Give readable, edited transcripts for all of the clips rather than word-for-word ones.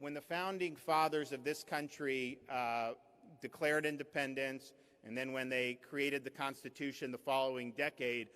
when the founding fathers of this country declared independence, and then when they created the Constitution the following decade,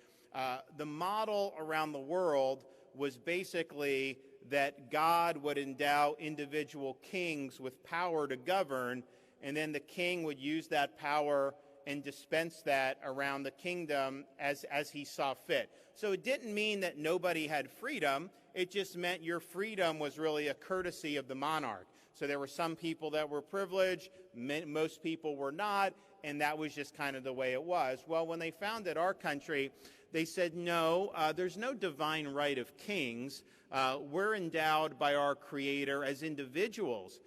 the model around the world was basically that God would endow individual kings with power to govern, and then the king would use that power and dispense that around the kingdom as he saw fit. So it didn't mean that nobody had freedom. It just meant your freedom was really a courtesy of the monarch. So there were some people that were privileged, most people were not, and that was just kind of the way it was. Well, when they founded our country, they said, no, there's no divine right of kings. We're endowed by our Creator as individuals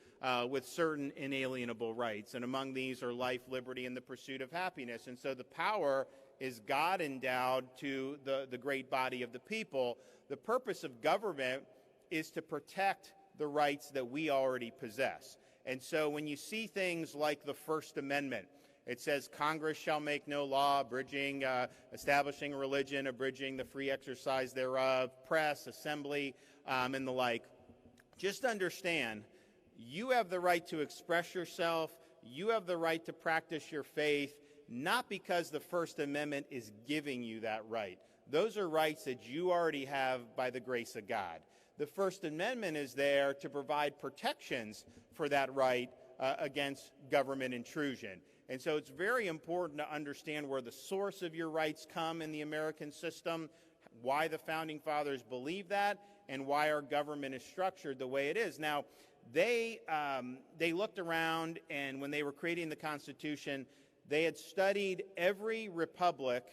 with certain inalienable rights, and among these are life, liberty, and the pursuit of happiness. And so the power is God endowed to the great body of the people. The purpose of government is to protect the rights that we already possess. And so when you see things like the First Amendment, it says Congress shall make no law abridging, establishing a religion, abridging the free exercise thereof, press, assembly, and the like. Just understand, you have the right to express yourself. You have the right to practice your faith, not because the First Amendment is giving you that right. Those are rights that you already have by the grace of God. The First Amendment is there to provide protections for that right against government intrusion. And so it's very important to understand where the source of your rights come in the American system, why the Founding Fathers believe that, and why our government is structured the way it is. Now, they looked around, and when they were creating the Constitution, they had studied every republic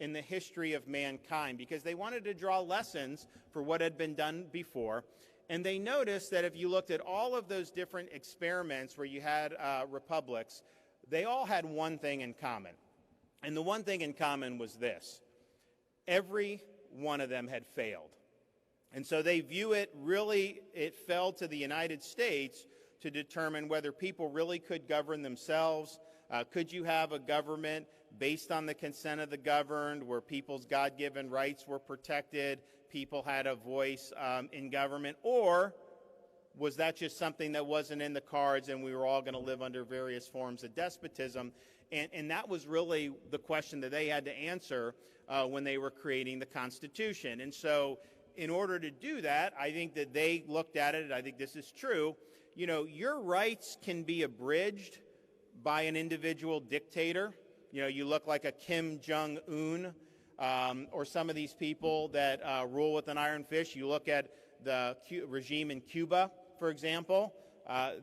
in the history of mankind because they wanted to draw lessons for what had been done before. And they noticed that if you looked at all of those different experiments where you had republics, they all had one thing in common. And the one thing in common was this: every one of them had failed. And so they view it really, it fell to the United States to determine whether people really could govern themselves. Could you have a government based on the consent of the governed, where people's God-given rights were protected, people had a voice in government, or was that just something that wasn't in the cards and we were all going to live under various forms of despotism? And that was really the question that they had to answer when they were creating the Constitution. And so in order to do that, I think that they looked at it, and I think this is true, you know, your rights can be abridged by an individual dictator. You know, you look like a Kim Jong-un or some of these people that rule with an iron fist. You look at the regime in Cuba, for example.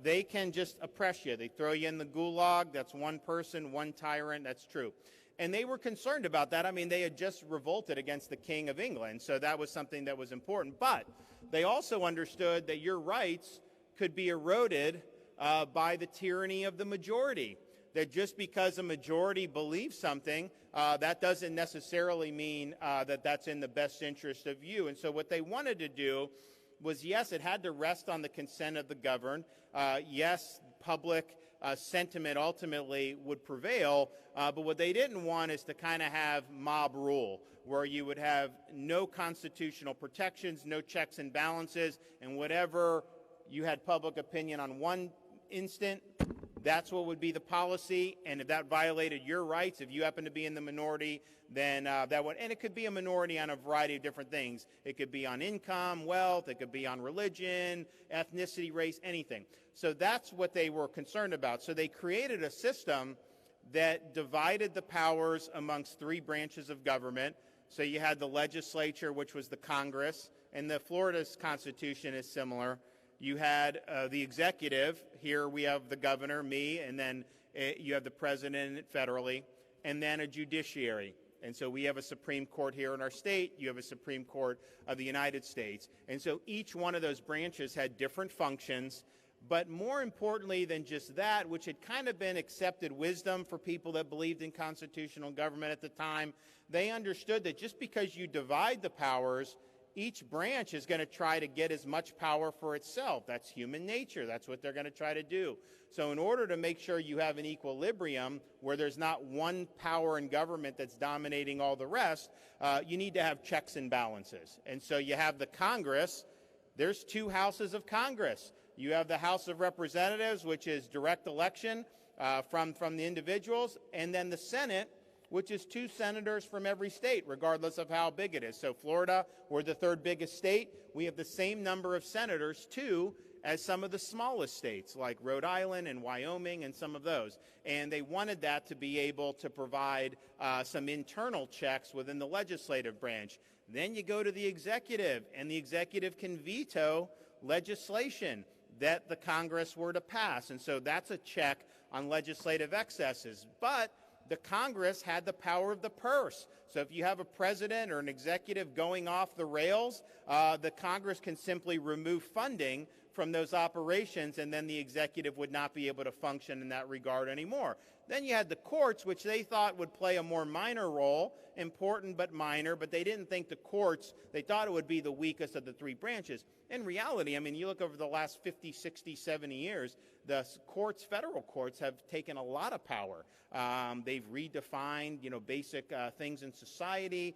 They can just oppress you. They throw you in the gulag. That's one person, one tyrant. That's true. And they were concerned about that. I mean, they had just revolted against the King of England, so that was something that was important. But they also understood that your rights could be eroded by the tyranny of the majority. That just because a majority believes something, that doesn't necessarily mean that that's in the best interest of you. And so what they wanted to do was, yes, it had to rest on the consent of the governed. Yes, public sentiment ultimately would prevail, but what they didn't want is to kind of have mob rule, where you would have no constitutional protections, no checks and balances, and whatever you had public opinion on one instant, that's what would be the policy. And if that violated your rights, if you happen to be in the minority, then that would, and it could be a minority on a variety of different things. It could be on income, wealth, it could be on religion, ethnicity, race, anything. So that's what they were concerned about. So they created a system that divided the powers amongst three branches of government. So you had the legislature, which was the Congress, and the Florida's Constitution is similar. You had the executive. Here we have the governor, me, and then you have the president federally, and then a judiciary. And so we have a Supreme Court here in our state. You have a Supreme Court of the United States. And so each one of those branches had different functions. But more importantly than just that, which had kind of been accepted wisdom for people that believed in constitutional government at the time, they understood that just because you divide the powers, each branch is going to try to get as much power for itself. That's human nature. That's what they're going to try to do. So in order to make sure you have an equilibrium where there's not one power in government that's dominating all the rest, you need to have checks and balances. And so you have the Congress. There's two houses of Congress. You have the House of Representatives, which is direct election from the individuals, and then the Senate, which is 2 senators from every state, regardless of how big it is. So Florida, we're the 3rd biggest state. We have the same number of senators, 2, as some of the smallest states, like Rhode Island and Wyoming and some of those. And they wanted that to be able to provide some internal checks within the legislative branch. Then you go to the executive, and the executive can veto legislation that the Congress were to pass. And so that's a check on legislative excesses. But the Congress had the power of the purse. So if you have a president or an executive going off the rails, the Congress can simply remove funding from those operations, and then the executive would not be able to function in that regard anymore. Then you had the courts, which they thought would play a more minor role, important but minor, but they didn't think the courts, they thought it would be the weakest of the 3 branches. In reality, I mean, you look over the last 50, 60, 70 years, the courts, federal courts, have taken a lot of power. They've redefined, basic things in society.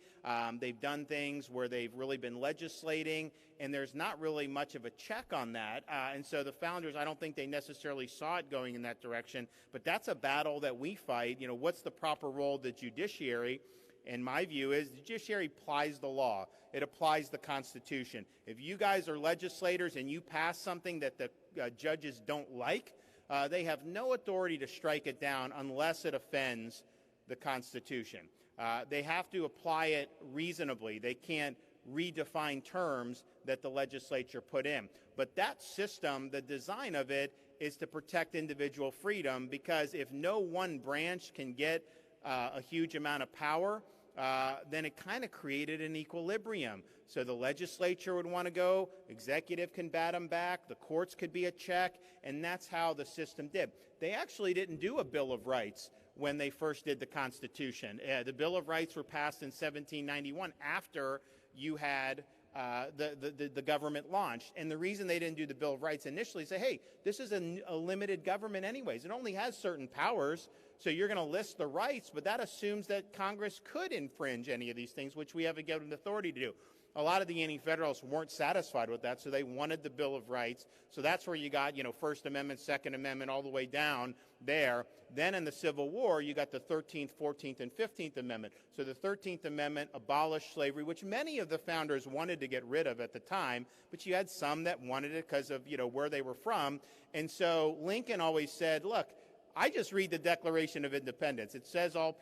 They've done things where they've really been legislating, and there's not really much of a check on that. And so the founders, I don't think they necessarily saw it going in that direction, but that's a battle that we fight. What's the proper role of the judiciary? And my view is the judiciary applies the law. It applies the Constitution. If you guys are legislators and you pass something that the judges don't like, they have no authority to strike it down unless it offends the Constitution. They have to apply it reasonably. They can't redefine terms that the legislature put in. But that system, the design of it, is to protect individual freedom, because if no one branch can get a huge amount of power, then it kind of created an equilibrium. So the legislature would want to go, executive can bat them back, the courts could be a check, and that's how the system did. They actually didn't do a Bill of Rights when they first did the Constitution. The Bill of Rights were passed in 1791 after you had the government launched. And the reason they didn't do the Bill of Rights initially is say, hey, this is a limited government anyways. It only has certain powers, so you're going to list the rights, but that assumes that Congress could infringe any of these things, which we haven't given authority to do. A lot of the Anti-Federalists weren't satisfied with that, so they wanted the Bill of Rights. So that's where you got, First Amendment, Second Amendment, all the way down there. Then in the Civil War, you got the 13th, 14th, and 15th Amendment. So the 13th Amendment abolished slavery, which many of the founders wanted to get rid of at the time, but you had some that wanted it because of, where they were from. And so Lincoln always said, look, I just read the Declaration of Independence. It says all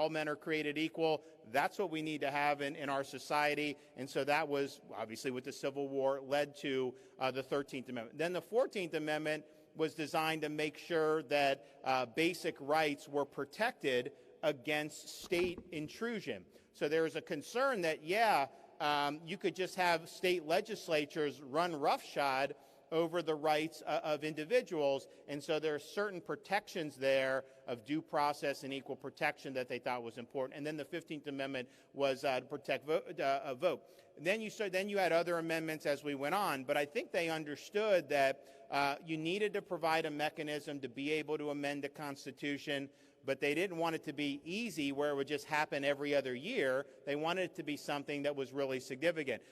men are created equal. That's what we need to have in our society. And so that was, obviously, with the Civil War, led to the 13th Amendment. Then the 14th Amendment was designed to make sure that basic rights were protected against state intrusion. So there was a concern that, you could just have state legislatures run roughshod over the rights of individuals, and so there are certain protections there of due process and equal protection that they thought was important. And then the 15th Amendment was to protect a vote. Then you had other amendments as we went on, but I think they understood that you needed to provide a mechanism to be able to amend the Constitution, but they didn't want it to be easy where it would just happen every other year. They wanted it to be something that was really significant.